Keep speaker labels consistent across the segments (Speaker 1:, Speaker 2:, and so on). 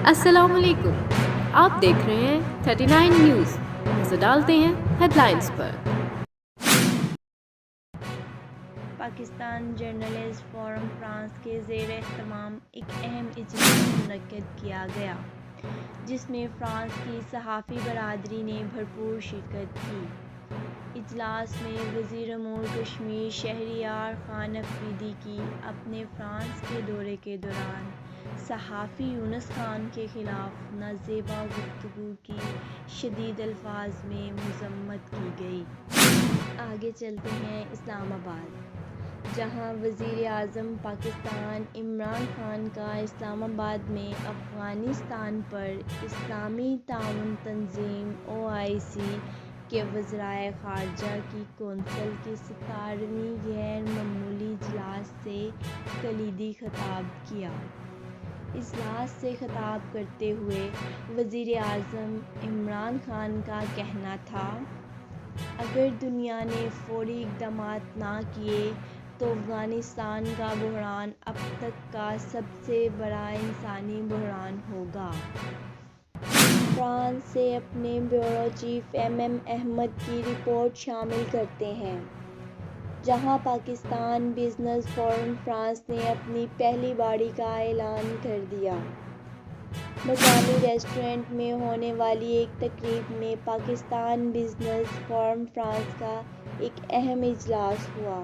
Speaker 1: السلام علیکم، آپ دیکھ رہے ہیں 39 نیوز۔ نظر ڈالتے ہیں ہیڈ لائنز پر۔
Speaker 2: پاکستان جرنلسٹ فورم فرانس کے زیر اہتمام ایک اہم اجلاس منعقد کیا گیا، جس میں فرانس کی صحافی برادری نے بھرپور شرکت کی۔ اجلاس میں وزیر امور کشمیر شہریار خان افریدی کی اپنے فرانس کے دورے کے دوران صحافی یونس خان کے خلاف نازیبا گفتگو کی شدید الفاظ میں مذمت کی گئی۔ آگے چلتے ہیں اسلام آباد، جہاں وزیر اعظم پاکستان عمران خان کا اسلام آباد میں افغانستان پر اسلامی تعاون تنظیم OIC کے وزرائے خارجہ کی کونسل کے 17ویں غیر معمولی اجلاس سے کلیدی خطاب کیا۔ اجلاس سے خطاب کرتے ہوئے وزیر اعظم عمران خان کا کہنا تھا، اگر دنیا نے فوری اقدامات نہ کیے تو افغانستان کا بحران اب تک کا سب سے بڑا انسانی بحران ہوگا۔ فرانس سے اپنے بیورو چیف MM احمد کی رپورٹ شامل کرتے ہیں، جہاں پاکستان بزنس فورم فرانس نے اپنی پہلی باڑی کا اعلان کر دیا۔ مقامی ریسٹورینٹ میں ہونے والی ایک تقریب میں پاکستان بزنس فورم فرانس کا ایک اہم اجلاس ہوا،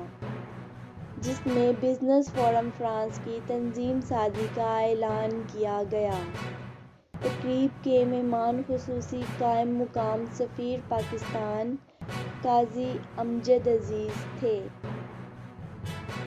Speaker 2: جس میں بزنس فورم فرانس کی تنظیم سازی کا اعلان کیا گیا۔ تقریب کے مہمان خصوصی قائم مقام سفیر پاکستان قاضی امجد عزیز تھے۔